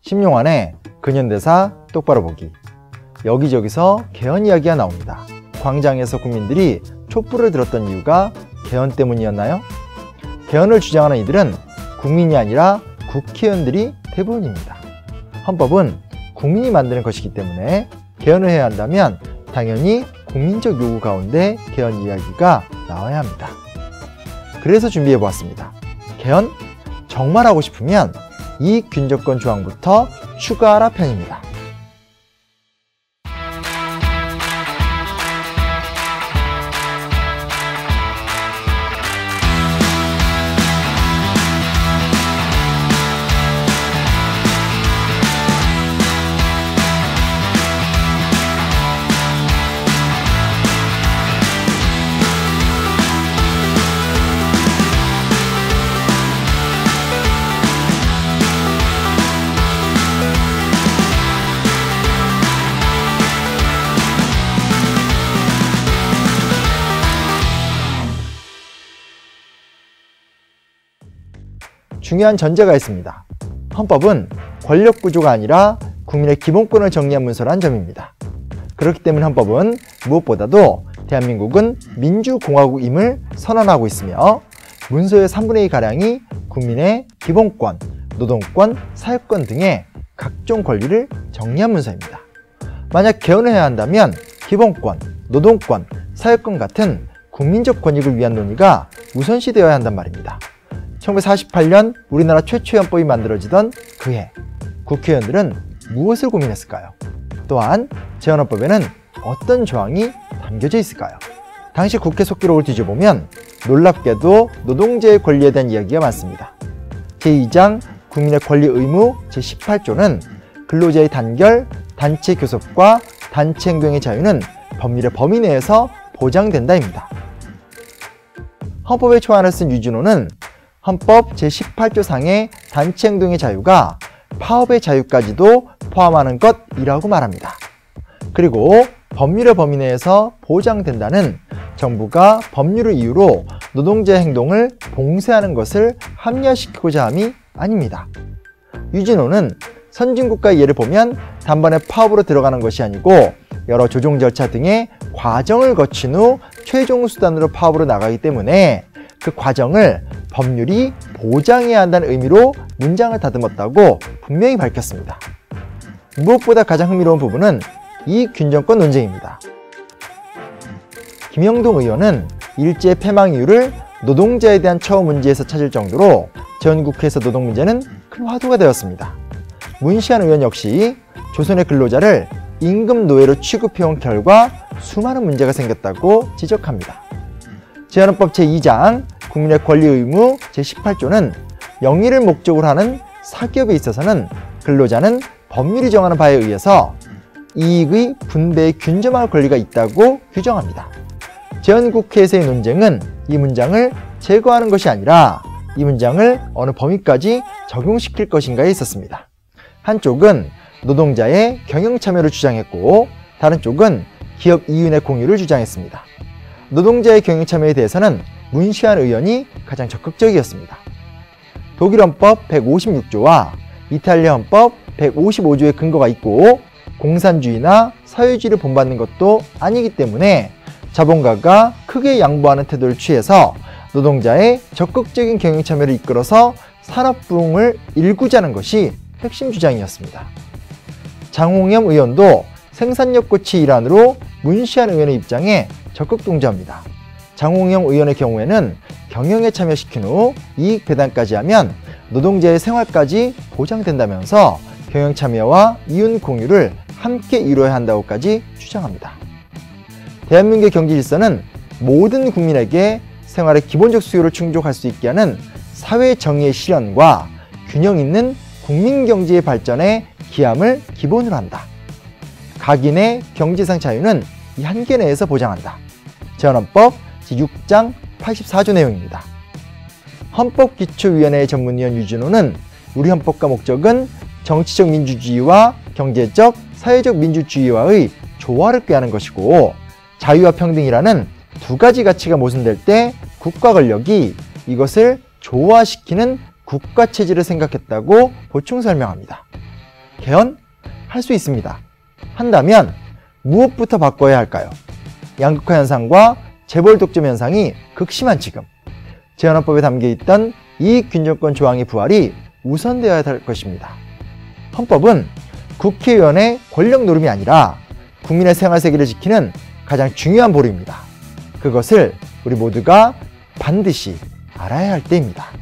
심용환의 근현대사 똑바로 보기. 여기저기서 개헌 이야기가 나옵니다. 광장에서 국민들이 촛불을 들었던 이유가 개헌 때문이었나요? 개헌을 주장하는 이들은 국민이 아니라 국회의원들이 대부분입니다. 헌법은 국민이 만드는 것이기 때문에 개헌을 해야 한다면 당연히 국민적 요구 가운데 개헌 이야기가 나와야 합니다. 그래서 준비해 보았습니다. 개헌? 정말 하고 싶으면 이익균정권 조항부터 추가하라 편입니다. 중요한 전제가 있습니다. 헌법은 권력구조가 아니라 국민의 기본권을 정리한 문서라는 점입니다. 그렇기 때문에 헌법은 무엇보다도 대한민국은 민주공화국임을 선언하고 있으며 문서의 3분의 2가량이 국민의 기본권, 노동권, 사회권 등의 각종 권리를 정리한 문서입니다. 만약 개헌을 해야 한다면 기본권, 노동권, 사회권 같은 국민적 권익을 위한 논의가 우선시되어야 한단 말입니다. 1948년 우리나라 최초의 헌법이 만들어지던 그해 국회의원들은 무엇을 고민했을까요? 또한 제헌헌법에는 어떤 조항이 담겨져 있을까요? 당시 국회 속기록을 뒤져보면 놀랍게도 노동자의 권리에 대한 이야기가 많습니다. 제2장 국민의 권리 의무 제18조는 근로자의 단결, 단체 교섭과 단체 행동의 자유는 법률의 범위 내에서 보장된다입니다. 헌법의 초안을 쓴 유진호는 헌법 제18조 상의 단체 행동의 자유가 파업의 자유까지도 포함하는 것이라고 말합니다. 그리고 법률의 범위 내에서 보장된다는 정부가 법률을 이유로 노동자의 행동을 봉쇄하는 것을 합리화시키고자 함이 아닙니다. 유진호는 선진국가의 예를 보면 단번에 파업으로 들어가는 것이 아니고 여러 조정 절차 등의 과정을 거친 후 최종 수단으로 파업으로 나가기 때문에 그 과정을 법률이 보장해야 한다는 의미로 문장을 다듬었다고 분명히 밝혔습니다. 무엇보다 가장 흥미로운 부분은 이익균정권 논쟁입니다. 김영동 의원은 일제 폐망 이유를 노동자에 대한 처우 문제에서 찾을 정도로 제헌국회에서 노동 문제는 큰 화두가 되었습니다. 문시환 의원 역시 조선의 근로자를 임금 노예로 취급해온 결과 수많은 문제가 생겼다고 지적합니다. 제헌헌법 제2장 국민의 권리 의무 제18조는 영리를 목적으로 하는 사기업에 있어서는 근로자는 법률이 정하는 바에 의해서 이익의 분배에 균점할 권리가 있다고 규정합니다. 제헌국회에서의 논쟁은 이 문장을 제거하는 것이 아니라 이 문장을 어느 범위까지 적용시킬 것인가에 있었습니다. 한쪽은 노동자의 경영 참여를 주장했고 다른 쪽은 기업 이윤의 공유를 주장했습니다. 노동자의 경영 참여에 대해서는 문시환 의원이 가장 적극적이었습니다. 독일 헌법 156조와 이탈리아 헌법 155조의 근거가 있고 공산주의나 사회주의를 본받는 것도 아니기 때문에 자본가가 크게 양보하는 태도를 취해서 노동자의 적극적인 경영 참여를 이끌어서 산업 부흥을 일구자는 것이 핵심 주장이었습니다. 장홍염 의원도 생산력 고치 일환으로 문시환 의원의 입장에 적극 동조합니다. 장홍영 의원의 경우에는 경영에 참여시킨 후 이익 배당까지 하면 노동자의 생활까지 보장된다면서 경영 참여와 이윤 공유를 함께 이루어야 한다고까지 주장합니다. 대한민국의 경제 질서는 모든 국민에게 생활의 기본적 수요를 충족할 수 있게 하는 사회 정의의 실현과 균형 있는 국민 경제의 발전에 기함을 기본으로 한다. 각인의 경제상 자유는 이 한계 내에서 보장한다. 제헌헌법 제6장 84조 내용입니다. 헌법기초위원회의 전문위원 유진호는 우리 헌법과 목적은 정치적 민주주의와 경제적, 사회적 민주주의와의 조화를 꾀하는 것이고 자유와 평등이라는 두 가지 가치가 모순될 때 국가 권력이 이것을 조화시키는 국가체제를 생각했다고 보충 설명합니다. 개헌할 수 있습니다. 한다면 무엇부터 바꿔야 할까요? 양극화 현상과 재벌 독점 현상이 극심한 지금, 재헌헌법에 담겨있던 이익균정권 조항의 부활이 우선되어야 할 것입니다. 헌법은 국회의원의 권력 노름이 아니라 국민의 생활세계를 지키는 가장 중요한 보루입니다. 그것을 우리 모두가 반드시 알아야 할 때입니다.